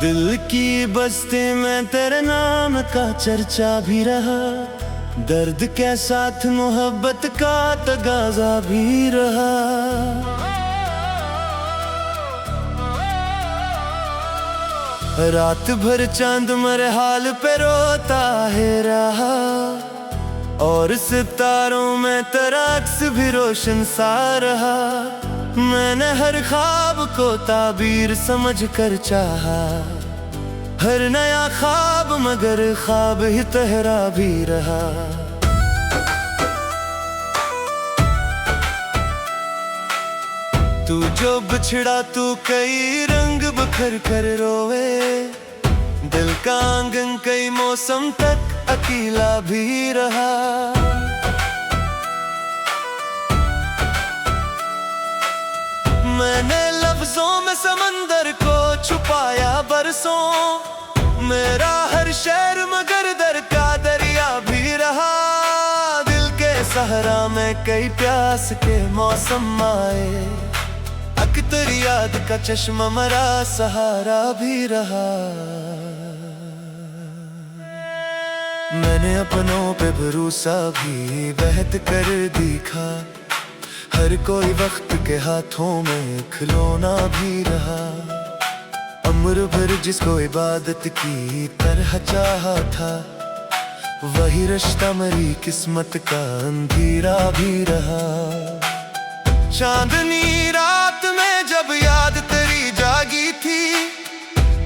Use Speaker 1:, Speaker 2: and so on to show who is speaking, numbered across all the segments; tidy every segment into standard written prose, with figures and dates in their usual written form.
Speaker 1: दिल की बस्ती में तेरे नाम का चर्चा भी रहा, दर्द के साथ मोहब्बत का तगाजा भी रहा। रात भर चांद मेरे हाल पे रोता है रहा, और सितारों में तेरा अक्स भी रोशन सा रहा। मैंने हर ख्वाब को ताबीर समझ कर चाहा, हर नया ख्वाब मगर ख्वाब ही तेरा भी रहा। तू जो बिछड़ा तू कई रंग बखर कर रोवे, दिल का आंगन कई मौसम तक अकेला भी रहा। मैंने लफ्जों में समंदर को छुपाया बरसों, मेरा हर शहर मगर दर का दरिया भी रहा। दिल के सहरा में कई प्यास के मौसम आए, अक्तर याद का चश्मा मरा सहारा भी रहा। मैंने अपनों पे भरोसा भी बहत कर दिखा, हर कोई वक्त के हाथों में खिलौना भी रहा। उम्र भर जिसको इबादत की तरह चाहा था, वही रिश्ता मेरी किस्मत का अंधेरा भी रहा। चांदनी रात में जब याद तेरी जागी थी,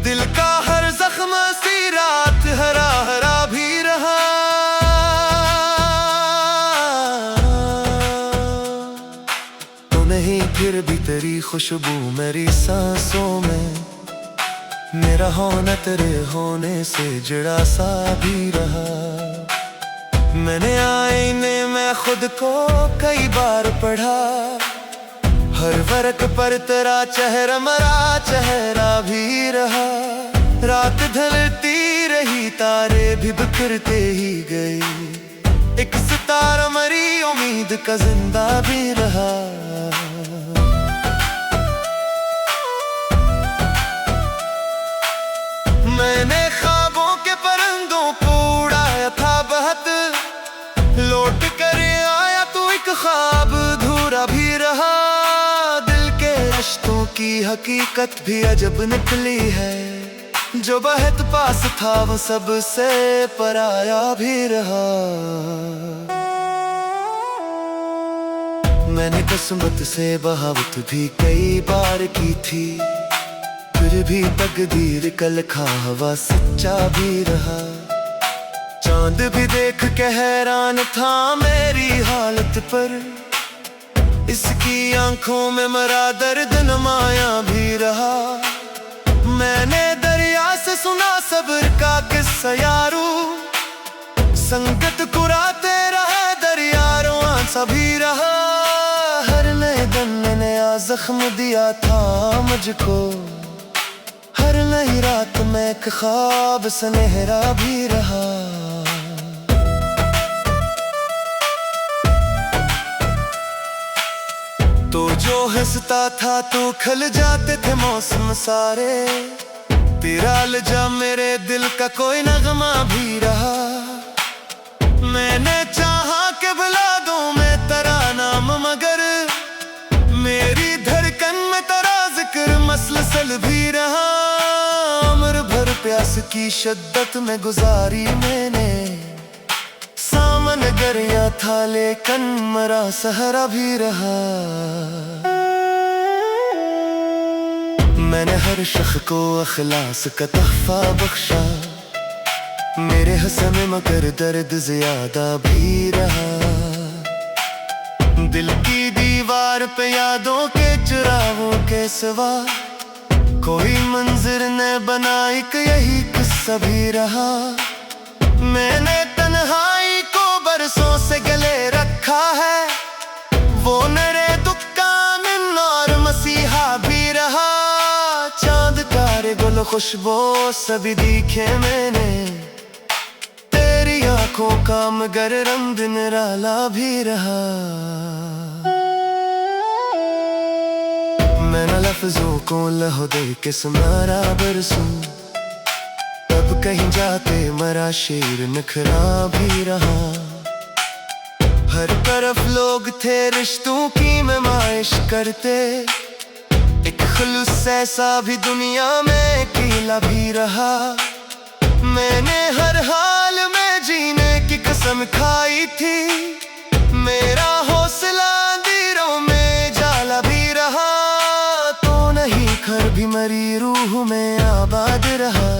Speaker 1: दिल का हर जख्म सी रात हरा हरा भी रहा। तो नहीं फिर भी तेरी खुशबू मेरी सांसों में, मेरा होना तेरे होने से जुड़ा सा भी रहा। मैंने आईने में खुद को कई बार पढ़ा, हर वर्क पर तेरा चेहरा मरा चेहरा भी रहा। रात ढलती रही तारे भी बिखरते ही गए, एक सितारा मरी उम्मीद का जिंदा भी रहा। मैंने ख्वाबों के परिंदों को उड़ाया था बहुत, लौट कर आया तो एक ख्वाब अधूरा भी रहा। दिल के रिश्तों की हकीकत भी अजब निकली है, जो बहुत पास था वो सबसे पराया भी रहा। मैंने किस्मत से बहावत भी कई बार की थी, फिर भी तकदीर का लिखा हवा सच्चा भी रहा। चांद भी देख के हैरान था मेरी हालत पर, इसकी आंखों में मरा दर्द नमाया भी रहा। मैंने दरिया से सुना सब्र का किस्सा यारू, संगत कुराते रहा दरिया रोआंसा भी रहा। हर नए दिन ने नया जख्म दिया था मुझको, हर नई रात में एक ख्वाब सुनहरा भी रहा। तो जो हंसता था तो खल जाते थे मौसम सारे, तेरा लजा मेरे दिल का कोई नगमा भी रहा। मैंने चाहा कि भुला दूं मैं तेरा नाम, मगर मेरी धड़कन में तेरा जिक्र मसलसल भी रहा। उम्र भर प्यास की शिद्दत में गुजारी मैंने, सामने दरिया था लेकिन मरा सहरा भी रहा। मैंने हर शख्स को अखलास का तोहफा बख्शा, मेरे हसन मगर दर्द ज्यादा भी रहा। दिल की दीवार पे यादों के चुरावों के सिवा कोई मंजिर ने बनाई कि यही किस्सा भी रहा। मैंने तन्हाई को बरसों से गले रखा है, वो नरे दुकान और मसीहा भी रहा। चांद तारे गुल खुशबू सभी दिखे मैंने, तेरी आंखों का मगर रंग निराला भी रहा। मैं न लफ्जों को लहो दे के सुनारा बरसूं, कहीं जाते मरा शेर नखरा भी रहा। हर तरफ लोग थे रिश्तों की मैमाइश करते, एक खुलूस ऐसा भी दुनिया में अकेला भी रहा। मैंने हर हाल में जीने की कसम खाई थी, मेरा हौसला अंधेरों में जाला भी रहा। तो नहीं खर भी मरी रूह में आबाद रहा,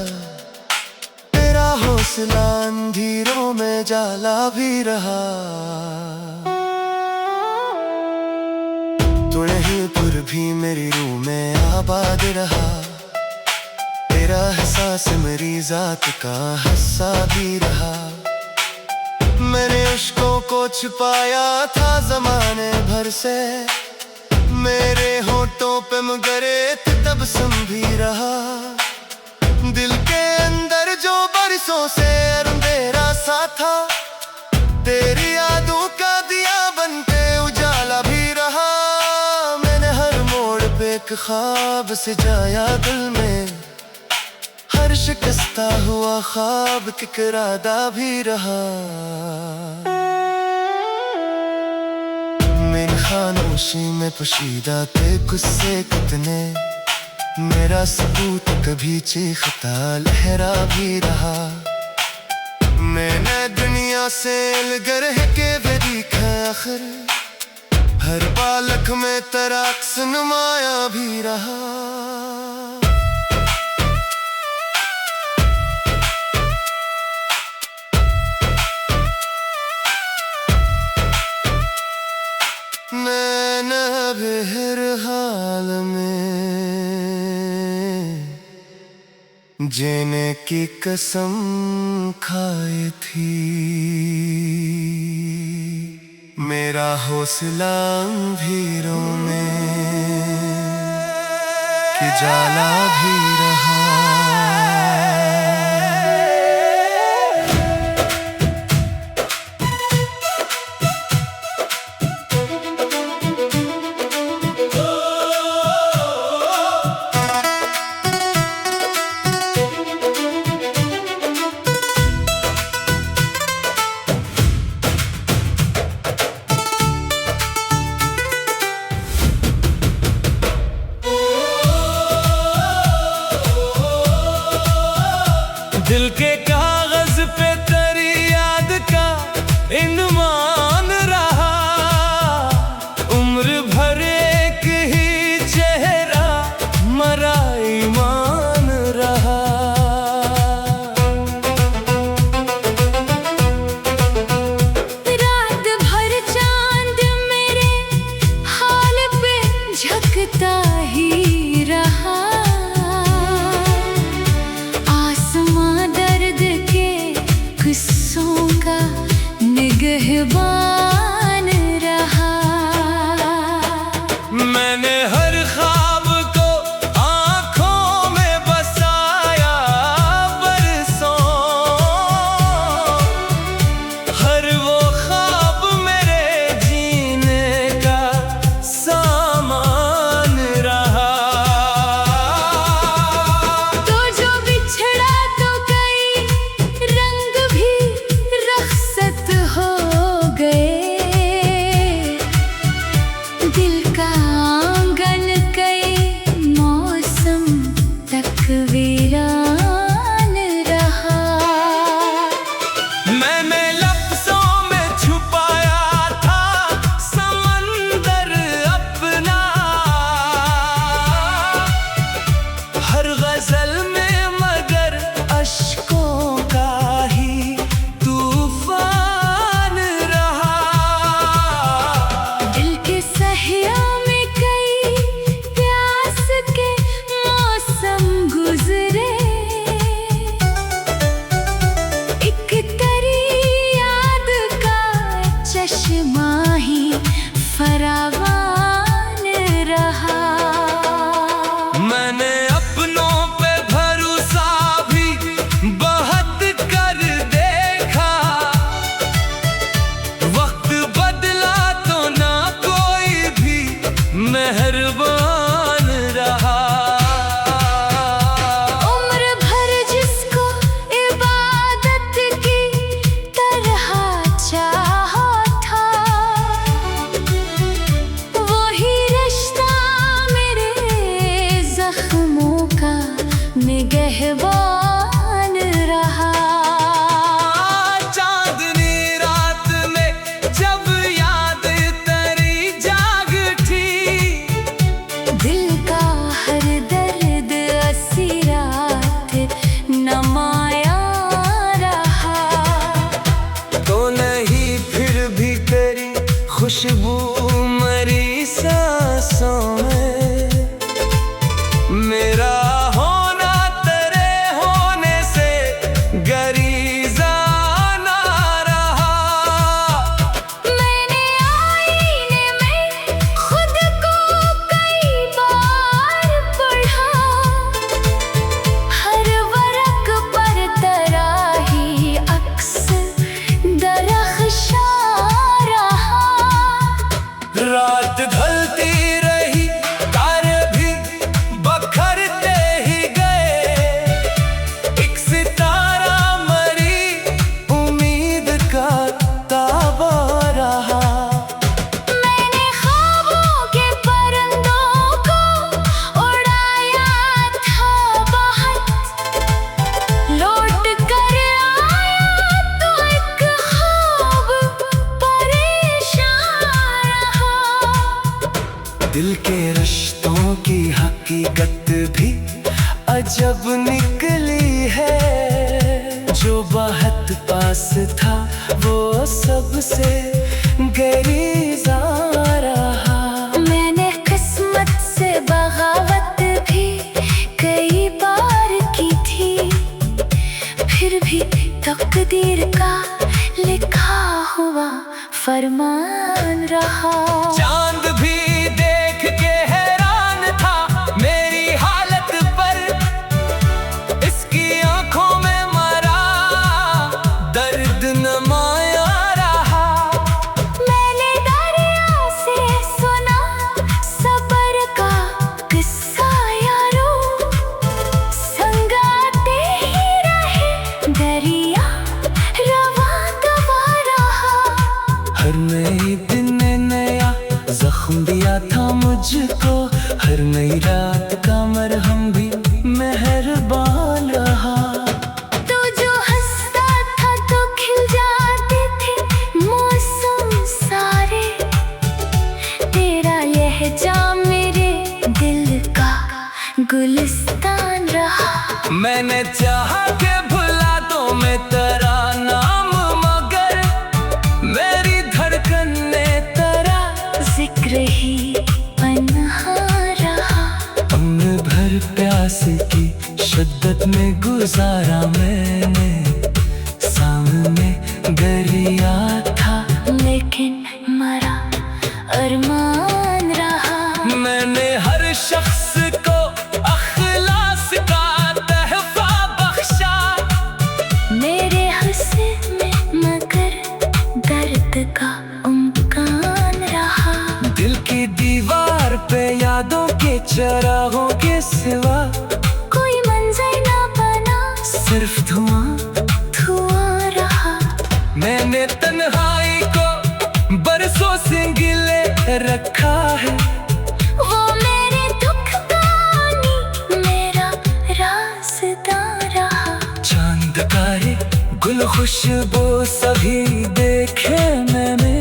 Speaker 1: तेरा हौसला अंधेरों में जाला भी रहा। तो नहीं पर भी मेरी रूह में आबाद रहा, तेरा एहसास मेरी जात का हिस्सा भी रहा। मैंने इश्कों को छुपाया था जमाने भर से, मेरे होठों पे मगर एक तबस्सुम भी रहा। दिल के अंदर जो बरसों से अंधेरा सा था, तेरी यादों का दिया बनके उजाला भी रहा। मैंने हर मोड़ पे एक ख्वाब सजाया दिल में, हर शिकस्ता हुआ ख्वाब किकरादा भी रहा। मेरी खामोशी में पोशीदा थे गुस्से कितने, मेरा सबूत कभी चीखता लहरा भी रहा। मैंने दुनिया से अलग के भी देखा आखिर, हर बालक में तेरा अक्स नुमाया भी रहा। मैंने हर हाल में जीने की कसम खाई थी, मेरा हौसला अंधेरों में कि जाला भी रहा।
Speaker 2: दिल के कागज पे तेरी याद का इनमान रहा, उम्र भर एक ही चेहरा मरा ईमान रहा।
Speaker 3: रात भर चांद मेरे हाल पे झकता ही रहा, किस्सों का निगहबान रहा।
Speaker 2: मैंने हर ख्वाब को आँखों में बसाया बरसों, हर वो ख्वाब मेरे जीने का सामान रहा।
Speaker 3: तो जो बिछड़ा तो कई रंग भी रखसत हो गए, दिल का आंगन कई मौसम तक वीरान रहा।
Speaker 2: मैंने लफ्ज़ों में छुपाया था समंदर अपना, हर गजल में मगर अश्कों का ही तूफान रहा।
Speaker 3: दिल के सहिया में कई प्यास के मौसम गुजरे, एक तरी याद का चश्मा ही फरावान रहा।
Speaker 2: मैंने अपनों पे भरोसा भी बहुत कर देखा, वक्त बदला तो ना कोई भी रात ढलती रही, तारे भी बखरते ही गए। एक सितारा मरी, उम्मीद का ताबा रहा।
Speaker 3: मैंने ख्वाबों के परिंदों को उड़ाया था बहुत, लौट कर आया तो एक ख्वाब परेशान रहा।
Speaker 1: दिल के रिश्तों की हकीकत भी अजब निकली है। जो बहुत पास था वो सबसे गरीजा रहा।
Speaker 3: मैंने किस्मत से बगावत भी कई बार की थी, फिर भी तकदीर का लिखा हुआ फरमान रहा।
Speaker 2: चांद भी देख के हैरान था मेरी हालत पर, इसकी आंखों में मरा दर्द नमाया रहा।
Speaker 3: मैंने दरिया से सुना सबर का किस्सा यारो, संग आते ही रहे दरिया रवा दवा रहा।
Speaker 1: हर नए दिन नया जख्म दिया था मुझको, हर नई रात का मरहम भी मेहरबान रहा।
Speaker 3: तू जो हंसता था तो खिल जाते थे मौसम सारे, तेरा लहजा मेरे दिल का गुलिस्तान रहा।
Speaker 2: मैंने चाहा के भुला दो मैं तेरा नाम, मगर मेरी धड़कन ने तेरा
Speaker 3: जिक्र ही पन्हा रहा।
Speaker 1: अम्न भर प्यास की शिद्दत में गुजारा मैंने, सामने दरिया था
Speaker 3: लेकिन मरा अरमान रहा।
Speaker 2: मैंने हर शख्स को अखलास का तहफा बख्शा।
Speaker 3: मेरे हुस्न में मगर दर्द का उम्कान रहा।
Speaker 2: दिल की दीवार पे यादों के चरागों के सिवा
Speaker 3: कोई मंजर ना बना,
Speaker 2: सिर्फ धुआं।
Speaker 3: धुआं रहा।
Speaker 2: मैंने तन्हाई को बरसों से गिले रखा है।
Speaker 3: वो मेरे दुख गानी मेरा रास्ता रहा।
Speaker 1: चांद तारे गुल खुशबू सभी देखे मैंने।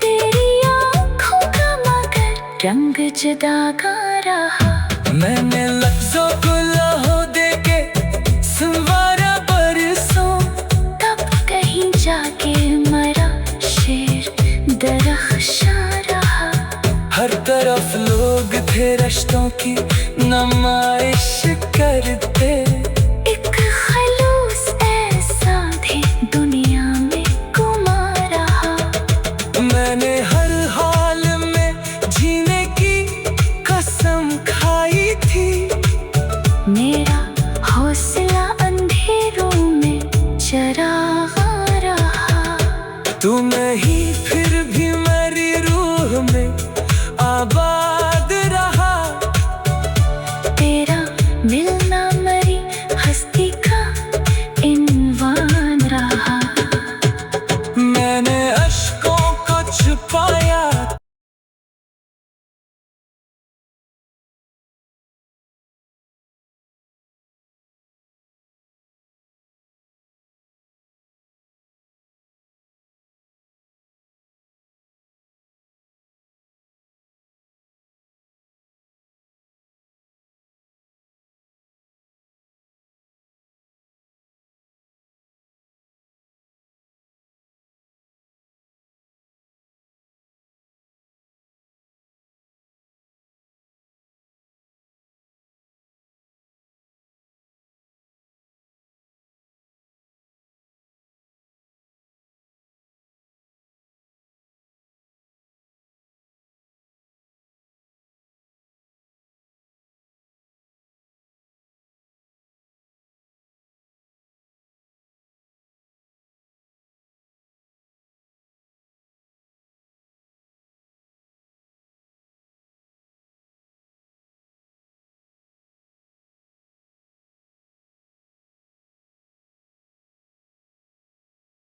Speaker 3: तेरी आँखों का मगर रंग जुदा का रहा।
Speaker 2: मैंने लफ्जों को लहो दे के संवारा बरसों,
Speaker 3: तब कहीं जाके मरा शेर दरख्शां रहा।
Speaker 1: हर तरफ लोग थे रिश्तों की नुमाइश करते।